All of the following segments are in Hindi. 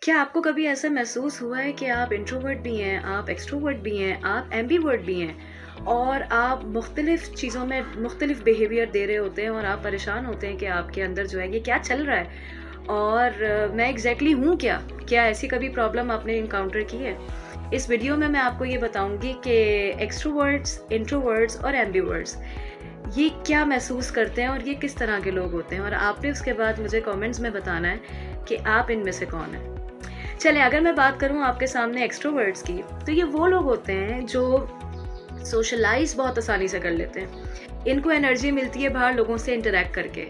क्या आपको कभी ऐसा महसूस हुआ है कि आप इंट्रोवर्ट भी हैं, आप एक्सट्रोवर्ट भी हैं, आप एम्बीवर्ट भी हैं और आप मुख्तलिफ़ चीज़ों में मुख्तलिफ़ बिहेवियर दे रहे होते हैं और आप परेशान होते हैं कि आपके अंदर जो है ये क्या चल रहा है और मैं एग्जैक्टली हूँ क्या? क्या ऐसी कभी प्रॉब्लम आपने इनकाउंटर की है? इस वीडियो में मैं आपको ये बताऊंगी कि एक्सट्रोवर्ट्स, इंट्रोवर्ट्स और एम्बीवर्ट्स ये क्या महसूस करते हैं और ये किस तरह के लोग होते हैं, और आपने उसके बाद मुझे कमेंट्स में बताना है कि आप इनमें से कौन है। चलें, अगर मैं बात करूं आपके सामने एक्सट्रोवर्ट्स की, तो ये वो लोग होते हैं जो सोशलाइज बहुत आसानी से कर लेते हैं। इनको एनर्जी मिलती है बाहर लोगों से इंटरेक्ट करके।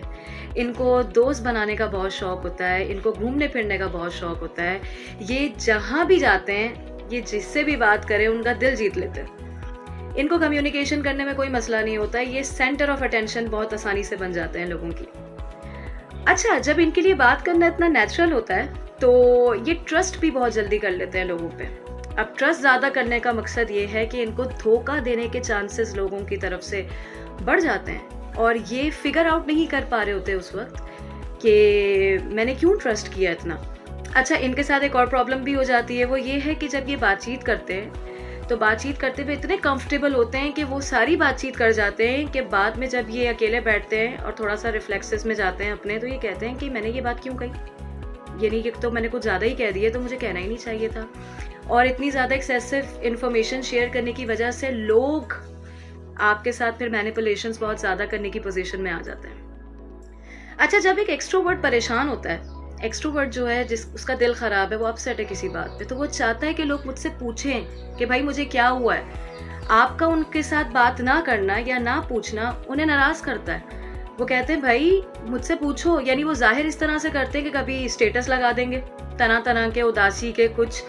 इनको दोस्त बनाने का बहुत शौक होता है, इनको घूमने फिरने का बहुत शौक होता है। ये जहाँ भी जाते हैं, ये जिससे भी बात करें उनका दिल जीत लेते हैं। इनको कम्युनिकेशन करने में कोई मसला नहीं होता है। ये सेंटर ऑफ अटेंशन बहुत आसानी से बन जाते हैं लोगों की। अच्छा, जब इनके लिए बात करना इतना नेचुरल होता है तो ये ट्रस्ट भी बहुत जल्दी कर लेते हैं लोगों पे। अब ट्रस्ट ज़्यादा करने का मकसद ये है कि इनको धोखा देने के चांसेस लोगों की तरफ से बढ़ जाते हैं और ये फिगर आउट नहीं कर पा रहे होते उस वक्त कि मैंने क्यों ट्रस्ट किया इतना। अच्छा, इनके साथ एक और प्रॉब्लम भी हो जाती है, वो ये है कि जब ये बातचीत करते हैं तो बातचीत करते हुए इतने कंफर्टेबल होते हैं कि वो सारी बातचीत कर जाते हैं कि बाद में जब ये अकेले बैठते हैं और थोड़ा सा रिफ्लेक्सेस में जाते हैं अपने, तो ये कहते हैं कि मैंने ये बात क्यों कही, यानी कि तो मैंने कुछ ज़्यादा ही कह दिया, तो मुझे कहना ही नहीं चाहिए था। और इतनी ज़्यादा एक्सेसिव इन्फॉर्मेशन शेयर करने की वजह से लोग आपके साथ फिर मैनिपुलेशंस बहुत ज़्यादा करने की पोजीशन में आ जाते हैं। अच्छा, जब एक एक्सट्रोवर्ट परेशान होता है, एक्सट्रोवर्ट जो है जिस उसका दिल ख़राब है, वो अपसेट है किसी बात पे, तो वो चाहता है कि लोग मुझसे पूछें कि भाई मुझे क्या हुआ है। आपका उनके साथ बात ना करना या ना पूछना उन्हें नाराज़ करता है। वो कहते हैं भाई मुझसे पूछो, यानी वो जाहिर इस तरह से करते हैं कि कभी स्टेटस लगा देंगे तरह तरह के उदासी के कुछ,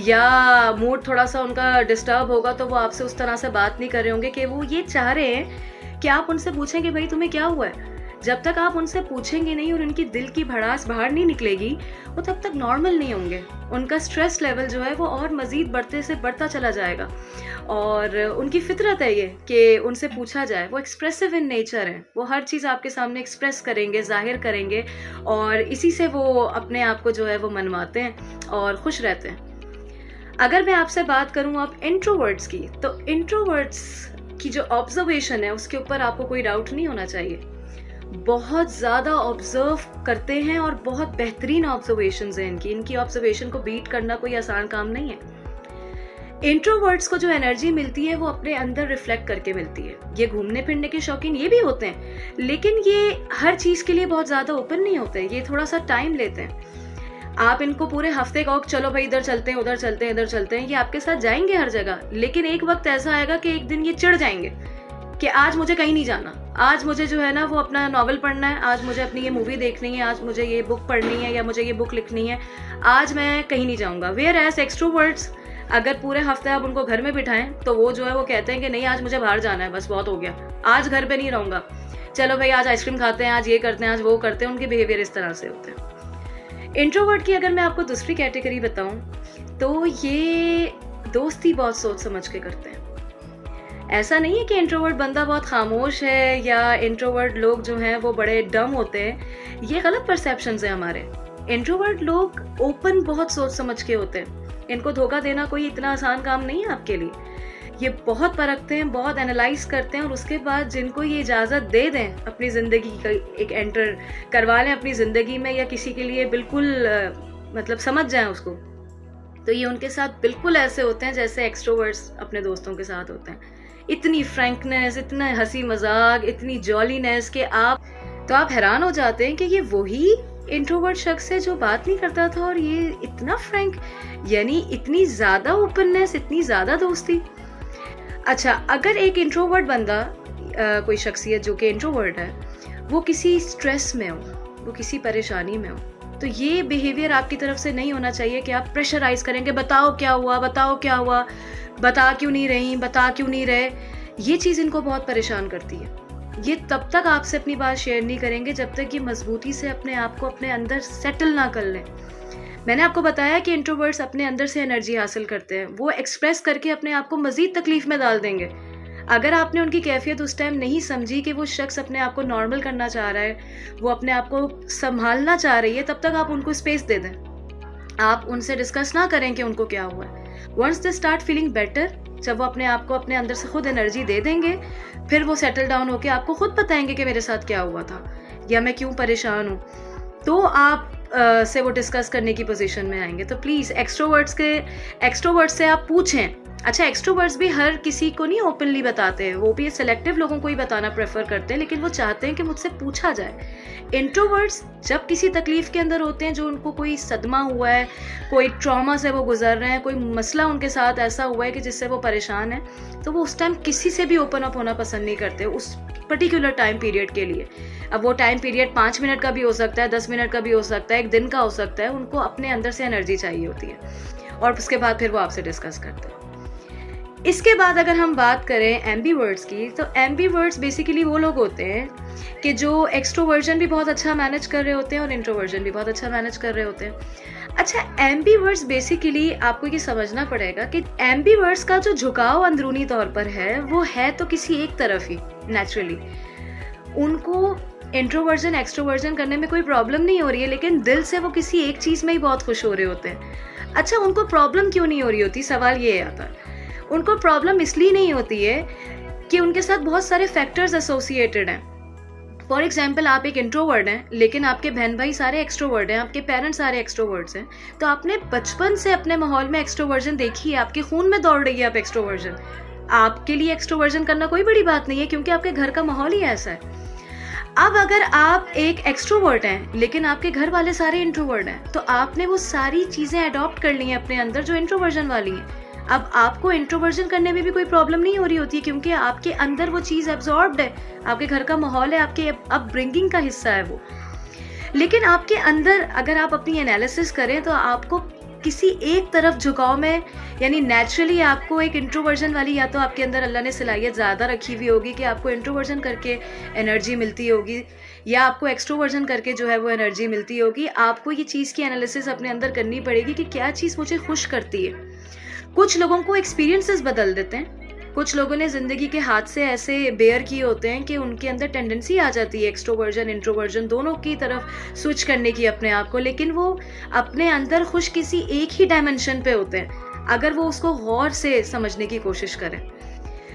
या मूड थोड़ा सा उनका डिस्टर्ब होगा तो वो आपसे उस तरह से बात नहीं कर रहे होंगे कि वो ये चाह रहे हैं कि आप उनसे पूछें कि भाई तुम्हें क्या हुआ है। जब तक आप उनसे पूछेंगे नहीं और उनकी दिल की भड़ास बाहर नहीं निकलेगी, वो तब तक नॉर्मल नहीं होंगे। उनका स्ट्रेस लेवल जो है वो और मज़ीद बढ़ते से बढ़ता चला जाएगा और उनकी फितरत है ये कि उनसे पूछा जाए। वो एक्सप्रेसिव इन नेचर हैं, वो हर चीज़ आपके सामने एक्सप्रेस करेंगे, जाहिर करेंगे और इसी से वो अपने आप को जो है वो मनवाते हैं और खुश रहते हैं। अगर मैं आपसे बात करूं आप इंट्रोवर्ट्स की, तो इंट्रोवर्ट्स की जो ऑब्जर्वेशन है उसके ऊपर आपको कोई डाउट नहीं होना चाहिए। बहुत ज़्यादा ऑब्जर्व करते हैं और बहुत बेहतरीन ऑब्जर्वेशंस हैं इनकी। इनकी ऑब्जर्वेशन को बीट करना कोई आसान काम नहीं है। इंट्रोवर्ट्स को जो एनर्जी मिलती है वो अपने अंदर रिफ्लेक्ट करके मिलती है। ये घूमने फिरने के शौकीन ये भी होते हैं, लेकिन ये हर चीज़ के लिए बहुत ज़्यादा ओपन नहीं होते। ये थोड़ा सा टाइम लेते हैं। आप इनको पूरे हफ्ते कहो चलो भाई इधर चलते हैं, उधर चलते हैं, इधर चलते हैं, ये आपके साथ जाएंगे हर जगह, लेकिन एक वक्त ऐसा आएगा कि एक दिन ये चिढ़ जाएंगे कि आज मुझे कहीं नहीं जाना, आज मुझे जो है ना वो अपना नॉवल पढ़ना है, आज मुझे अपनी ये मूवी देखनी है, आज मुझे ये बुक पढ़नी है या मुझे ये बुक लिखनी है, आज मैं कहीं नहीं जाऊंगा। वेयर एज एक्सट्रोवर्ट्स अगर पूरे हफ्ते आप उनको घर में बिठाएं तो वो जो है वो कहते हैं कि नहीं आज मुझे बाहर जाना है, बस बहुत हो गया, आज घर पे नहीं रहूंगा, चलो भाई आज आइसक्रीम खाते हैं, आज ये करते हैं, आज वो करते हैं। उनके बिहेवियर इस तरह से होते हैं। इंट्रोवर्ट की अगर मैं आपको दूसरी कैटेगरी बताऊं तो ये दोस्ती बहुत सोच समझ के करते हैं। ऐसा नहीं है कि इंट्रोवर्ट बंदा बहुत खामोश है या इंट्रोवर्ट लोग जो हैं वो बड़े डम होते हैं, ये गलत परसेप्शंस हैं हमारे। इंट्रोवर्ट लोग ओपन बहुत सोच समझ के होते हैं। इनको धोखा देना कोई इतना आसान काम नहीं है आपके लिए। ये बहुत परखते हैं, बहुत एनालाइज करते हैं और उसके बाद जिनको ये इजाज़त दे दें अपनी ज़िंदगी का एक एंटर करवा लें अपनी ज़िंदगी में, या किसी के लिए बिल्कुल मतलब समझ जाएं उसको, तो ये उनके साथ बिल्कुल ऐसे होते हैं जैसे एक्सट्रोवर्ट्स अपने दोस्तों के साथ होते हैं। इतनी फ्रैंकनेस, इतना हंसी मजाक, इतनी जॉलीनेस कि आप हैरान हो जाते हैं कि ये वही इंट्रोवर्ट शख्स है जो बात नहीं करता था और ये इतना फ्रैंक, यानी इतनी ज़्यादा ओपननेस, इतनी ज़्यादा दोस्ती। अच्छा, अगर एक इंट्रोवर्ट बंदा कोई शख्सियत जो कि इंट्रोवर्ट है वो किसी स्ट्रेस में हो, वो किसी परेशानी में हो, तो ये बिहेवियर आपकी तरफ से नहीं होना चाहिए कि आप प्रेशराइज करेंगे, बताओ क्या हुआ, बताओ क्या हुआ, बता क्यों नहीं रही, बता क्यों नहीं रहे। ये चीज़ इनको बहुत परेशान करती है। ये तब तक आपसे अपनी बात शेयर नहीं करेंगे जब तक ये मजबूती से अपने आप को अपने अंदर सेटल ना कर लें। मैंने आपको बताया कि इंट्रोवर्ट्स अपने अंदर से एनर्जी हासिल करते हैं, वो एक्सप्रेस करके अपने आप को मजीद तकलीफ में डाल देंगे। अगर आपने उनकी कैफियत उस टाइम नहीं समझी कि वो शख्स अपने आप को नॉर्मल करना चाह रहा है, वो अपने आप को संभालना चाह रही है, तब तक आप उनको स्पेस दे दें। आप उनसे डिस्कस ना करें कि उनको क्या हुआ है। Once they start feeling better, जब वो अपने आप को अपने अंदर से खुद एनर्जी दे देंगे, फिर वो सेटल डाउन होके आपको खुद बताएंगे कि मेरे साथ क्या हुआ था या मैं क्यों परेशान हूँ, तो आप से वो डिस्कस करने की पोजीशन में आएंगे। तो प्लीज़ एक्सट्रोवर्ट्स से आप पूछें। अच्छा, एक्सट्रोवर्ट्स भी हर किसी को नहीं ओपनली बताते हैं, वो भी सेलेक्टिव लोगों को ही बताना प्रेफर करते हैं, लेकिन वो चाहते हैं कि मुझसे पूछा जाए। इंट्रोवर्ट्स जब किसी तकलीफ के अंदर होते हैं, जो उनको कोई सदमा हुआ है, कोई ट्रॉमा से वो गुजर रहे हैं, कोई मसला उनके साथ ऐसा हुआ है कि जिससे वो परेशान है, तो वो उस टाइम किसी से भी ओपन अप होना पसंद नहीं करते उस पर्टिकुलर टाइम पीरियड के लिए। अब वो टाइम पीरियड 5 मिनट का भी हो सकता है, 10 मिनट का भी हो सकता है, 1 दिन का हो सकता है। उनको अपने अंदर से एनर्जी चाहिए होती है और उसके बाद फिर वो आपसे डिस्कस करते हैं। इसके बाद अगर हम बात करें एम्बीवर्ट्स की, तो एम्बीवर्ट्स बेसिकली वो लोग होते हैं कि जो एक्सट्रोवर्जन भी बहुत अच्छा मैनेज कर रहे होते हैं और इंट्रोवर्जन भी बहुत अच्छा मैनेज कर रहे होते हैं। अच्छा, एम्बीवर्ट्स बेसिकली आपको ये समझना पड़ेगा कि एम्बीवर्ट्स का जो झुकाव अंदरूनी तौर पर है, वो है तो किसी एक तरफ ही नेचुरली। उनको इंट्रोवर्जन एक्सट्रोवर्जन करने में कोई प्रॉब्लम नहीं हो रही है, लेकिन दिल से वो किसी एक चीज़ में ही बहुत खुश हो रहे होते हैं। अच्छा, उनको प्रॉब्लम क्यों नहीं हो रही होती, सवाल ये आता है। उनको प्रॉब्लम इसलिए नहीं होती है कि उनके साथ बहुत सारे फैक्टर्स एसोसिएटेड हैं। फॉर एग्जाम्पल, आप एक इंट्रोवर्ड हैं, लेकिन आपके बहन भाई सारे एक्सट्रोवर्ड हैं, आपके पेरेंट्स सारे एक्सट्रोवर्ड्स हैं, तो आपने बचपन से अपने माहौल में एक्सट्रोवर्जन देखी है, आपके खून में दौड़ रही है आप एक्सट्रोवर्जन। आपके लिए एक्सट्रोवर्जन करना कोई बड़ी बात नहीं है, क्योंकि आपके घर का माहौल ही ऐसा है। अब अगर आप एक एक्सट्रोवर्ट हैं, लेकिन आपके घर वाले सारे इंट्रोवर्ट हैं, तो आपने वो सारी चीज़ें अडॉप्ट कर ली हैं अपने अंदर जो इंट्रोवर्जन वाली हैं। अब आपको इंट्रोवर्जन करने में भी कोई प्रॉब्लम नहीं हो रही होती है, क्योंकि आपके अंदर वो चीज़ एब्जॉर्ब्ड है, आपके घर का माहौल है, आपके अपब्रिंगिंग का हिस्सा है वो। लेकिन आपके अंदर अगर आप अपनी एनालिसिस करें, तो आपको किसी एक तरफ झुकाव में, यानी नेचुरली आपको एक इंट्रोवर्जन वाली, या तो आपके अंदर अल्लाह ने सलाहियत ज़्यादा रखी हुई होगी कि आपको इंट्रोवर्जन करके एनर्जी मिलती होगी, या आपको एक्सट्रोवर्जन करके जो है वो एनर्जी मिलती होगी। आपको ये चीज़ की एनालिसिस अपने अंदर करनी पड़ेगी कि क्या चीज़ मुझे खुश करती है। कुछ लोगों को एक्सपीरियंसेस बदल देते हैं, कुछ लोगों ने ज़िंदगी के हादसे ऐसे बेयर किए होते हैं कि उनके अंदर टेंडेंसी आ जाती है एक्सट्रोवर्जन इंट्रोवर्जन दोनों की तरफ स्विच करने की अपने आप को, लेकिन वो अपने अंदर खुश किसी एक ही डायमेंशन पे होते हैं अगर वो उसको गौर से समझने की कोशिश करें।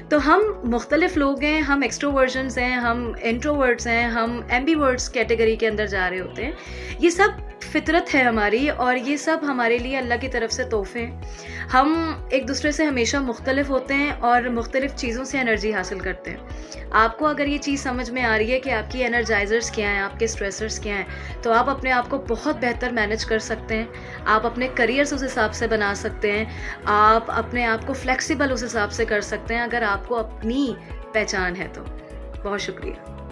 तो हम मुख्तलिफ लोग हैं, हम एक्सट्रोवर्जन्स हैं, हम इंट्रोवर्ट्स हैं, हम एम्बीवर्ट्स कैटेगरी के अंदर जा रहे होते हैं। ये सब फितरत है हमारी, और ये सब हमारे लिए अल्लाह की तरफ से तोहफे हैं। हम एक दूसरे से हमेशा मुख्तलिफ होते हैं और मुख्तलिफ चीज़ों से एनर्जी हासिल करते हैं। आपको अगर ये चीज़ समझ में आ रही है कि आपकी एनर्जाइजर्स क्या हैं, आपके स्ट्रेसर्स क्या हैं, तो आप अपने आप को बहुत बेहतर मैनेज कर सकते हैं। आप अपने करियर्स उस हिसाब से बना सकते हैं, आप अपने आप को फ्लेक्सिबल उस हिसाब से कर सकते हैं, अगर आपको अपनी पहचान है तो। बहुत शुक्रिया।